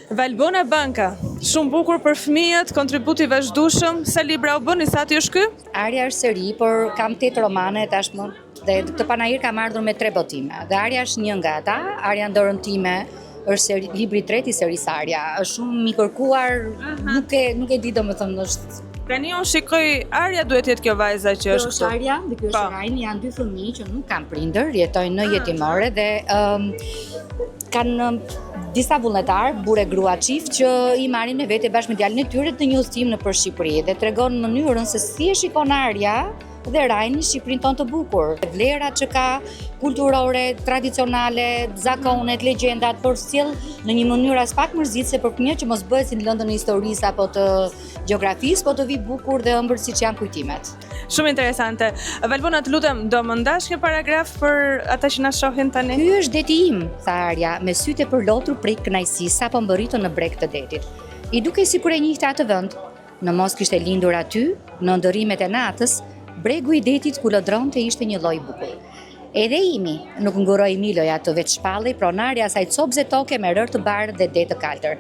Valbona Banka, shumë bukur për fëmijët, kontributi vazhdueshëm, sa libra u bën, sa ti është ky? Arja është seri, por kam 8 romane tashmë dhe të panajër kam ardhur me 3 botime. Dhe Arja është një nga ata, Arja ndorën time është libri i tretë i serisë Arja. Është shumë i kërkuar, nuk e di domethënë është. Tani unë shikoj Arja duhet jetë kjo vajza që është Kjo është Arja dhe kjo është Rajni, janë 2 fëmijë që nuk kanë prindër, jetojnë në jetimore dhe kanë disa vullnetar, burë e grua çift që i marrin me vete bashkë me djalin e tyre të një udhëtim nëpër Shqipëri dhe tregon mënyrën se si e shikon Arja dhe Rajni Shqipërinë tonë të bukur. Vlerat që ka kulturore, tradicionale, zakonet, legjendat, por sjell në një mënyrë as pak mërzitëse për fëmijët që mos bëhet si në lëndën e historisë apo të gjeografisë, po të vi bukur dhe ëmbël siç janë kujtimet. Shumë interesante. Valbona, të lutem, do më ndash një paragraf për ata që na shohin tani? Ky është deti im, tha Arja, me sytë e përlotur prej kënaqësisë sapo mbërritën në breg të detit. I dukej sikur e njihte atë vend. Në mos kishte lindur aty, në ndërimet e natës, bregu i detit ku lodronte ishte një lloj bukur. Edhe imi nuk nguroi Miloja të veç shpallej pronarja asaj copëze toke me rër të bardhë dhe det të kaltër.